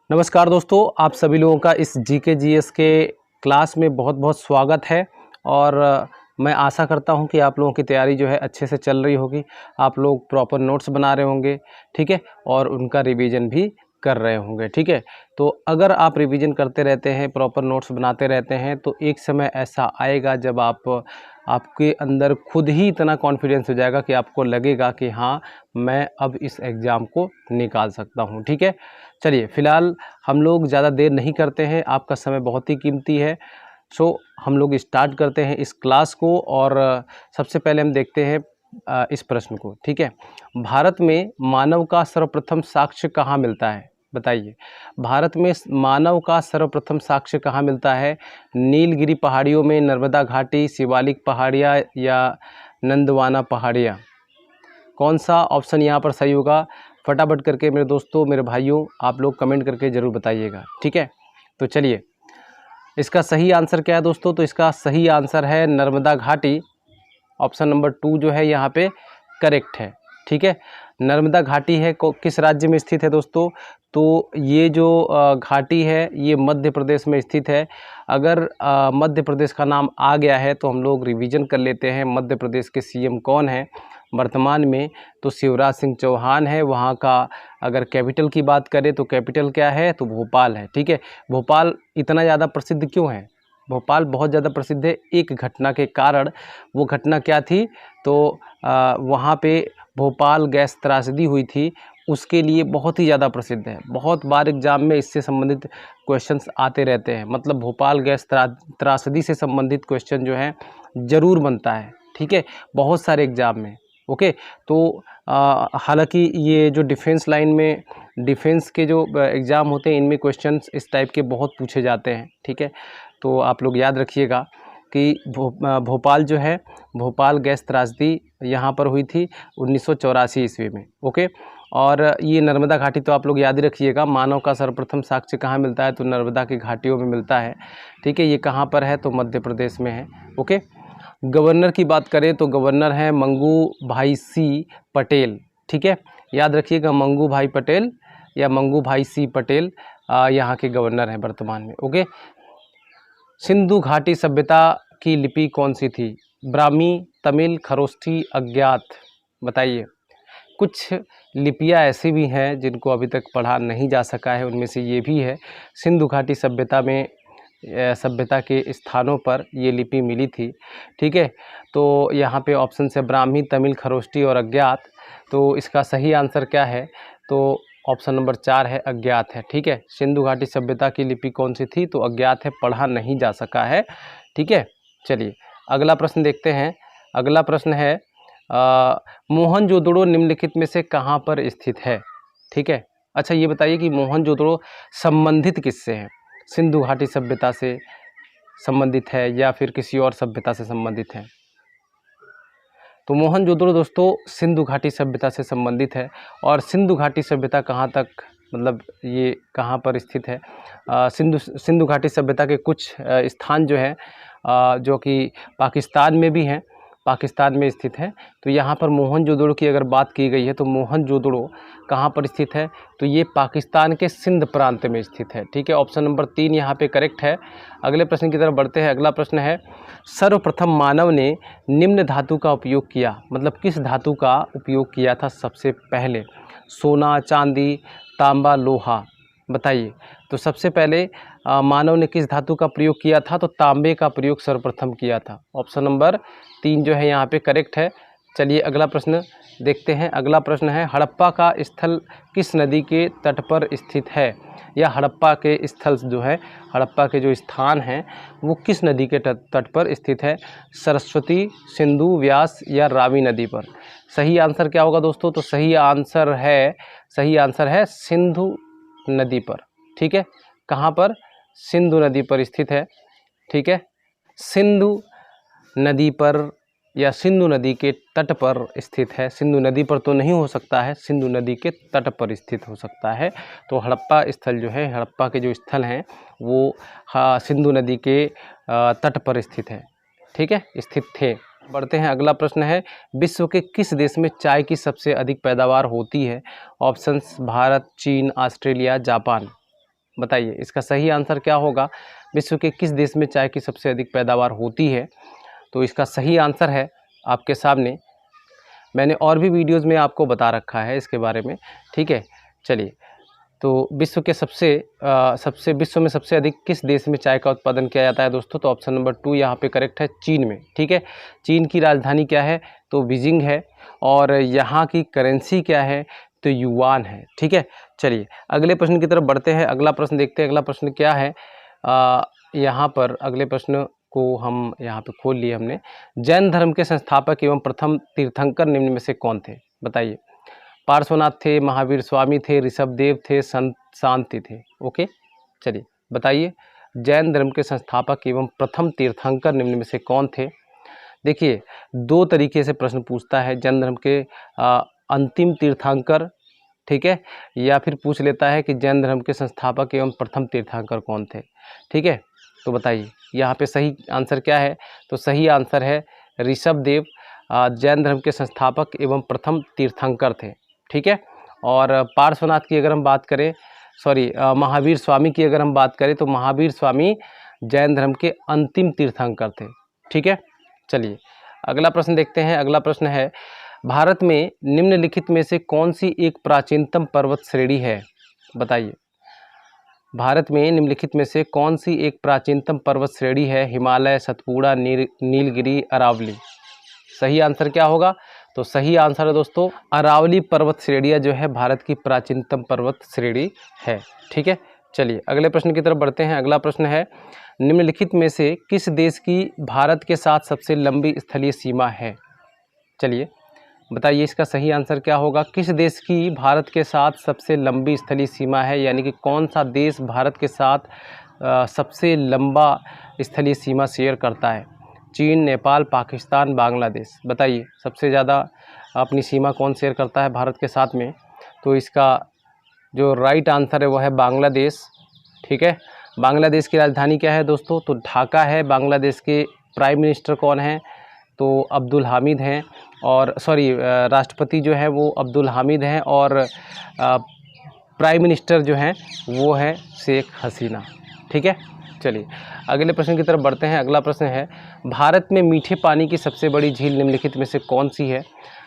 नमस्कार दोस्तों, आप सभी लोगों का इस जीके जीएस के क्लास में बहुत बहुत स्वागत है। और मैं आशा करता हूं कि आप लोगों की तैयारी जो है अच्छे से चल रही होगी। आप लोग प्रॉपर नोट्स बना रहे होंगे, ठीक है, और उनका रिवीजन भी कर रहे होंगे, ठीक है। तो अगर आप रिवीजन करते रहते हैं, प्रॉपर नोट्स बनाते रहते हैं, तो एक समय ऐसा आएगा जब आपके अंदर खुद ही इतना कॉन्फिडेंस हो जाएगा कि आपको लगेगा कि हाँ, मैं अब इस एग्ज़ाम को निकाल सकता हूँ, ठीक है। चलिए, फ़िलहाल हम लोग ज़्यादा देर नहीं करते हैं, आपका समय बहुत ही कीमती है। सो हम लोग स्टार्ट करते हैं इस क्लास को। और सबसे पहले हम देखते हैं इस प्रश्न को, ठीक है। भारत में मानव का सर्वप्रथम साक्ष्य कहाँ मिलता है? बताइए। भारत में मानव का सर्वप्रथम साक्ष्य कहाँ मिलता है? नीलगिरी पहाड़ियों में, नर्मदा घाटी, शिवालिक पहाड़ियाँ या नंदवाना पहाड़ियाँ? कौन सा ऑप्शन यहाँ पर सही होगा? फटाफट करके मेरे दोस्तों, मेरे भाइयों, आप लोग कमेंट करके ज़रूर बताइएगा, ठीक है। तो चलिए, इसका सही आंसर क्या है दोस्तों? तो इसका सही आंसर है नर्मदा घाटी। ऑप्शन नंबर 2 जो है यहाँ पे करेक्ट है, ठीक है। नर्मदा घाटी है किस राज्य में स्थित है दोस्तों? तो ये जो घाटी है ये मध्य प्रदेश में स्थित है। अगर मध्य प्रदेश का नाम आ गया है तो हम लोग रिवीजन कर लेते हैं। मध्य प्रदेश के सीएम कौन है वर्तमान में? तो शिवराज सिंह चौहान है। वहाँ का अगर कैपिटल की बात करें तो कैपिटल क्या है? तो भोपाल है, ठीक है। भोपाल इतना ज़्यादा प्रसिद्ध क्यों है? भोपाल बहुत ज़्यादा प्रसिद्ध है एक घटना के कारण। वो घटना क्या थी? तो वहाँ पे भोपाल गैस त्रासदी हुई थी, उसके लिए बहुत ही ज़्यादा प्रसिद्ध है। बहुत बार एग्ज़ाम में इससे संबंधित क्वेश्चंस आते रहते हैं। मतलब भोपाल गैस त्रासदी से संबंधित क्वेश्चन जो है ज़रूर बनता है, ठीक है, बहुत सारे एग्ज़ाम में। ओके, तो हालांकि ये जो डिफेंस लाइन में डिफेंस के जो एग्ज़ाम होते हैं इनमें क्वेश्चंस इस टाइप के बहुत पूछे जाते हैं, ठीक है। तो आप लोग याद रखिएगा कि भोपाल जो है, भोपाल गैस त्रासदी यहाँ पर हुई थी 1984 ईस्वी में। ओके, और ये नर्मदा घाटी तो आप लोग याद ही रखिएगा। मानव का सर्वप्रथम साक्ष्य कहाँ मिलता है? तो नर्मदा की घाटियों में मिलता है, ठीक है। ये कहाँ पर है? तो मध्य प्रदेश में है। ओके, गवर्नर की बात करें तो गवर्नर हैं मंगू भाई सी पटेल, ठीक है। याद रखिएगा, मंगू भाई पटेल या मंगू भाई सी पटेल यहाँ के गवर्नर हैं वर्तमान में। ओके, सिंधु घाटी सभ्यता की लिपि कौन सी थी? ब्राह्मी, तमिल, खरोष्ठी, अज्ञात? बताइए। कुछ लिपियाँ ऐसी भी हैं जिनको अभी तक पढ़ा नहीं जा सका है, उनमें से ये भी है। सिंधु घाटी सभ्यता में सभ्यता के स्थानों पर ये लिपि मिली थी, ठीक है। तो यहाँ पे ऑप्शन है ब्राह्मी, तमिल, खरोष्ठी और अज्ञात। तो इसका सही आंसर क्या है? तो ऑप्शन नंबर 4 है, अज्ञात है, ठीक है। सिंधु घाटी सभ्यता की लिपि कौन सी थी? तो अज्ञात है, पढ़ा नहीं जा सका है, ठीक है। चलिए अगला प्रश्न देखते हैं। अगला प्रश्न है मोहनजोदड़ो निम्नलिखित में से कहाँ पर स्थित है? ठीक है। अच्छा ये बताइए कि मोहनजोदड़ो संबंधित किससे है? सिंधु घाटी सभ्यता से संबंधित है या फिर किसी और सभ्यता से संबंधित है? तो मोहनजोदड़ो दोस्तों सिंधु घाटी सभ्यता से संबंधित है। और सिंधु घाटी सभ्यता कहाँ तक, मतलब ये कहाँ पर स्थित है? सिंधु घाटी सभ्यता के कुछ स्थान जो है जो कि पाकिस्तान में भी हैं, पाकिस्तान में स्थित है। तो यहाँ पर मोहनजोदड़ो की अगर बात की गई है तो मोहनजोदड़ो कहाँ पर स्थित है? तो ये पाकिस्तान के सिंध प्रांत में स्थित है, ठीक है। ऑप्शन नंबर 3 यहाँ पे करेक्ट है। अगले प्रश्न की तरफ बढ़ते हैं। अगला प्रश्न है सर्वप्रथम मानव ने निम्न धातु का उपयोग किया, मतलब किस धातु का उपयोग किया था सबसे पहले? सोना, चांदी, तांबा, लोहा? बताइए। तो सबसे पहले मानव ने किस धातु का प्रयोग किया था? तो तांबे का प्रयोग सर्वप्रथम किया था। ऑप्शन नंबर 3 जो है यहाँ पे करेक्ट है। चलिए अगला प्रश्न देखते हैं। अगला प्रश्न है हड़प्पा का स्थल किस नदी के तट पर स्थित है? या हड़प्पा के स्थल जो है, हड़प्पा के जो स्थान हैं वो किस नदी के तट पर स्थित है? सरस्वती, सिंधु, व्यास या रावी नदी पर? सही आंसर क्या होगा दोस्तों? तो सही आंसर है सिंधु नदी पर, ठीक है। कहाँ पर? सिंधु नदी पर स्थित है, ठीक है। सिंधु नदी पर या सिंधु नदी के तट पर स्थित है। सिंधु नदी पर तो नहीं हो सकता है, सिंधु नदी के तट पर स्थित हो सकता है। तो हड़प्पा स्थल जो है, हड़प्पा के जो स्थल हैं वो सिंधु नदी के तट पर स्थित है, ठीक है, स्थित थे। बढ़ते हैं। अगला प्रश्न है विश्व के किस देश में चाय की सबसे अधिक पैदावार होती है? ऑप्शंस भारत, चीन, ऑस्ट्रेलिया, जापान? बताइए इसका सही आंसर क्या होगा। विश्व के किस देश में चाय की सबसे अधिक पैदावार होती है? तो इसका सही आंसर है आपके सामने, मैंने और भी वीडियोज़ में आपको बता रखा है इसके बारे में, ठीक है। चलिए, तो विश्व में सबसे अधिक किस देश में चाय का उत्पादन किया जाता है दोस्तों? तो ऑप्शन नंबर 2 यहाँ पे करेक्ट है, चीन में, ठीक है। चीन की राजधानी क्या है? तो बीजिंग है। और यहाँ की करेंसी क्या है? तो युआन है, ठीक है। चलिए अगले प्रश्न की तरफ बढ़ते हैं। अगला प्रश्न देखते हैं, अगला प्रश्न क्या है। यहाँ पर अगले प्रश्न को हम यहाँ पे खोल लिए हमने। जैन धर्म के संस्थापक एवं प्रथम तीर्थंकर निम्न में से कौन थे? बताइए। पार्श्वनाथ थे, महावीर स्वामी थे, ऋषभदेव थे, संत शांति थे। ओके, चलिए बताइए जैन धर्म के संस्थापक एवं प्रथम तीर्थंकर निम्न में से कौन थे? देखिए 2 तरीके से प्रश्न पूछता है, जैन धर्म के अंतिम तीर्थंकर, ठीक है, या फिर पूछ लेता है कि जैन धर्म के संस्थापक एवं प्रथम तीर्थंकर कौन थे, ठीक है। तो बताइए यहाँ पे सही आंसर क्या है? तो सही आंसर है ऋषभदेव जैन धर्म के संस्थापक एवं प्रथम तीर्थंकर थे, ठीक है। और पार्श्वनाथ की अगर हम बात करें, महावीर स्वामी की अगर हम बात करें, तो महावीर स्वामी जैन धर्म के अंतिम तीर्थंकर थे, ठीक है। चलिए अगला प्रश्न देखते हैं। अगला प्रश्न है, भारत में निम्नलिखित में से कौन सी एक प्राचीनतम पर्वत श्रेणी है? बताइए। भारत में निम्नलिखित में से कौन सी एक प्राचीनतम पर्वत श्रेणी है? हिमालय, सतपुड़ा, नीलगिरी, अरावली। सही आंसर क्या होगा? तो सही आंसर है दोस्तों अरावली पर्वत श्रेणियाँ जो है भारत की प्राचीनतम पर्वत श्रेणी है, ठीक है। चलिए अगले प्रश्न की तरफ बढ़ते हैं। अगला प्रश्न है, निम्नलिखित में से किस देश की भारत के साथ सबसे लंबी स्थलीय सीमा है? चलिए बताइए इसका सही आंसर क्या होगा। किस देश की भारत के साथ सबसे लंबी स्थलीय सीमा है, यानी कि कौन सा देश भारत के साथ सबसे लंबा स्थलीय सीमा शेयर करता है? चीन, नेपाल, पाकिस्तान, बांग्लादेश। बताइए सबसे ज़्यादा अपनी सीमा कौन शेयर करता है भारत के साथ में? तो इसका जो राइट आंसर है वो है बांग्लादेश, ठीक है। बांग्लादेश की राजधानी क्या है दोस्तों? तो ढाका है। बांग्लादेश के प्राइम मिनिस्टर कौन हैं? तो अब्दुल हामिद हैं। और राष्ट्रपति जो है वो अब्दुल हामिद हैं, और प्राइम मिनिस्टर जो हैं वो है शेख हसीना, ठीक है। चलिए अगले प्रश्न की तरफ बढ़ते हैं। अगला प्रश्न है, भारत में मीठे पानी की सबसे बड़ी झील निम्नलिखित में से कौन सी है?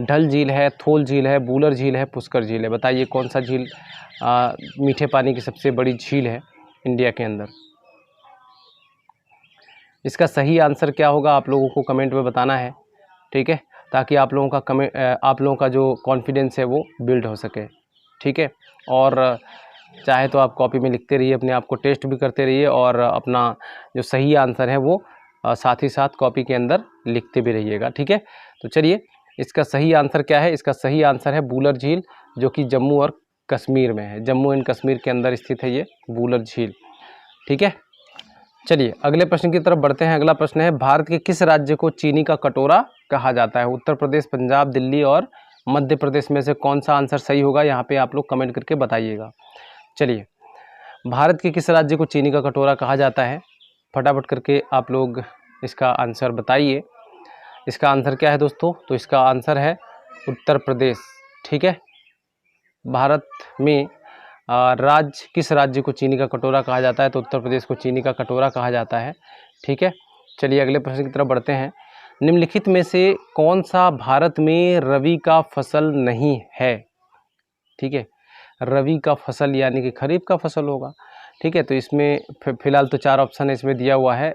डल झील है, थोल झील है, बूलर झील है, पुष्कर झील है। बताइए कौन सा झील मीठे पानी की सबसे बड़ी झील है इंडिया के अंदर? इसका सही आंसर क्या होगा आप लोगों को कमेंट में बताना है, ठीक है, ताकि आप लोगों का जो कॉन्फिडेंस है वो बिल्ड हो सके, ठीक है। और चाहे तो आप कॉपी में लिखते रहिए, अपने आप को टेस्ट भी करते रहिए, और अपना जो सही आंसर है वो साथ ही साथ कॉपी के अंदर लिखते भी रहिएगा, ठीक है। तो चलिए इसका सही आंसर क्या है? इसका सही आंसर है बूलर झील, जो कि जम्मू और कश्मीर में है। जम्मू एंड कश्मीर के अंदर स्थित है ये बूलर झील, ठीक है। चलिए अगले प्रश्न की तरफ बढ़ते हैं। अगला प्रश्न है, भारत के किस राज्य को चीनी का कटोरा कहा जाता है? उत्तर प्रदेश, पंजाब, दिल्ली और मध्य प्रदेश में से कौन सा आंसर सही होगा? यहाँ पे आप लोग कमेंट करके बताइएगा। चलिए भारत के किस राज्य को चीनी का कटोरा कहा जाता है? फटाफट करके आप लोग इसका आंसर बताइए। इसका आंसर क्या है दोस्तों? तो इसका आंसर है उत्तर प्रदेश, ठीक है। भारत में किस राज्य को चीनी का कटोरा कहा जाता है? तो उत्तर प्रदेश को चीनी का कटोरा कहा जाता है, ठीक है। चलिए अगले प्रश्न की तरफ बढ़ते हैं। निम्नलिखित में से कौन सा भारत में रबी का फसल नहीं है? ठीक है, रबी का फसल यानी कि खरीफ का फसल होगा, ठीक है। तो इसमें फिलहाल तो 4 ऑप्शन इसमें दिया हुआ है,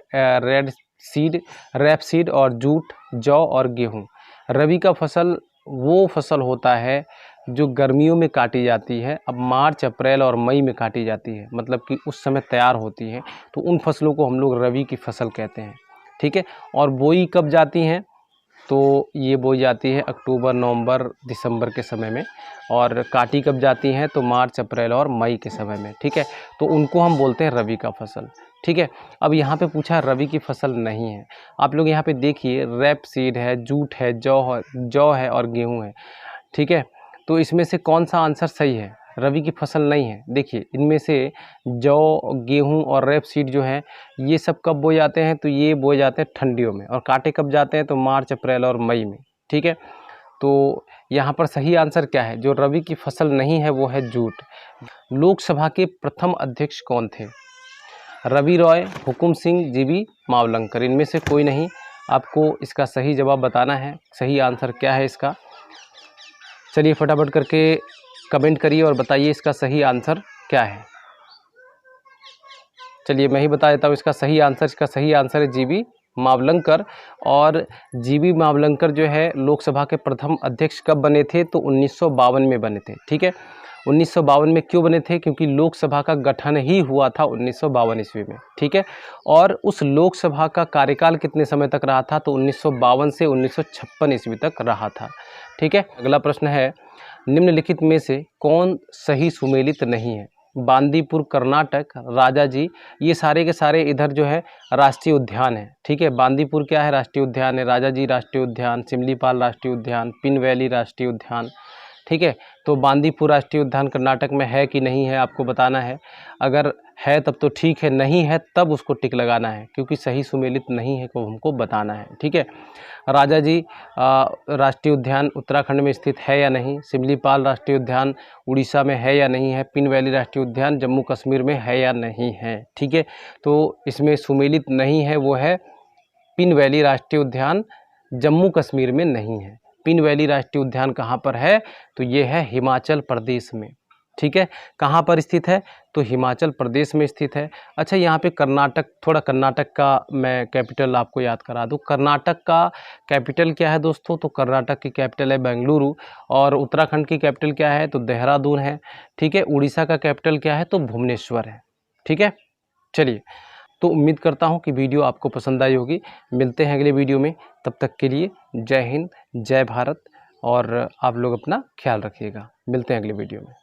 रैपसीड और जूट, जौ और गेहूँ। रबी का फसल वो फसल होता है जो गर्मियों में काटी जाती है, अब मार्च, अप्रैल और मई में काटी जाती है, मतलब कि उस समय तैयार होती है, तो उन फसलों को हम लोग रबी की फसल कहते हैं, ठीक है। और बोई कब जाती हैं? तो ये बोई जाती है अक्टूबर, नवंबर, दिसंबर के समय में, और काटी कब जाती हैं? तो मार्च, अप्रैल और मई के समय में, ठीक है। तो उनको हम बोलते हैं रबी का फसल, ठीक है। अब यहाँ पे पूछा रबी की फसल नहीं है, आप लोग यहाँ पे देखिए रैपसीड है, जूट है, जौ है और गेहूँ है, ठीक है। तो इसमें से कौन सा आंसर सही है? रबी की फसल नहीं है। देखिए इनमें से जौ, गेहूं और रैपसीड जो है ये सब कब बोए जाते हैं? तो ये बोए जाते हैं ठंडियों में, और काटे कब जाते हैं? तो मार्च, अप्रैल और मई में, ठीक है। तो यहाँ पर सही आंसर क्या है? जो रबी की फसल नहीं है वो है जूट। लोकसभा के प्रथम अध्यक्ष कौन थे? रवि रॉय, हुकुम सिंह, जीबी मावलंकर, इनमें से कोई नहीं। आपको इसका सही जवाब बताना है। सही आंसर क्या है इसका? चलिए फटाफट करके कमेंट करिए और बताइए इसका सही आंसर क्या है। चलिए मैं ही बता देता हूँ इसका सही आंसर। इसका सही आंसर है जीबी मावलंकर। और जीबी मावलंकर जो है लोकसभा के प्रथम अध्यक्ष कब बने थे? तो 1952 में बने थे। ठीक है, 1952 में क्यों बने थे? क्योंकि लोकसभा का गठन ही हुआ था 1952 ईस्वी में। ठीक है, और उस लोकसभा का कार्यकाल कितने समय तक रहा था? तो 1952 से 1956 ईस्वी तक रहा था। ठीक है, अगला प्रश्न है, निम्नलिखित में से कौन सही सुमेलित नहीं है? बांदीपुर कर्नाटक, राजाजी, ये सारे के सारे इधर जो है राष्ट्रीय उद्यान है। ठीक है, बांदीपुर क्या है? राष्ट्रीय उद्यान है। राजाजी राष्ट्रीय उद्यान, सिमलीपाल राष्ट्रीय उद्यान, पिन वैली राष्ट्रीय उद्यान। ठीक है, तो बांदीपुर राष्ट्रीय उद्यान कर्नाटक में है कि नहीं है आपको बताना है। अगर है तब तो ठीक है, नहीं है तब उसको टिक लगाना है, क्योंकि सही सुमेलित नहीं है को हमको बताना है। ठीक है, राजाजी राष्ट्रीय उद्यान उत्तराखंड में स्थित है या नहीं? सिमलीपाल राष्ट्रीय उद्यान उड़ीसा में है या नहीं है? पिन वैली राष्ट्रीय उद्यान जम्मू कश्मीर में है या नहीं है? ठीक है, तो इसमें सुमेलित नहीं है वो है पिन वैली राष्ट्रीय उद्यान, जम्मू कश्मीर में नहीं है। पिन वैली राष्ट्रीय उद्यान कहाँ पर है? तो ये है हिमाचल प्रदेश में। ठीक है, कहाँ पर स्थित है? तो हिमाचल प्रदेश में स्थित है। अच्छा, यहाँ पे कर्नाटक, थोड़ा कर्नाटक का मैं कैपिटल आपको याद करा दूँ। कर्नाटक का कैपिटल क्या है दोस्तों? तो कर्नाटक की कैपिटल है बेंगलुरु। और उत्तराखंड की कैपिटल क्या है? तो देहरादून है। ठीक है, उड़ीसा का कैपिटल क्या है? तो भुवनेश्वर है। ठीक है, चलिए, तो उम्मीद करता हूँ कि वीडियो आपको पसंद आई होगी। मिलते हैं अगले वीडियो में, तब तक के लिए जय हिंद, जय भारत, और आप लोग अपना ख्याल रखिएगा। मिलते हैं अगले वीडियो में।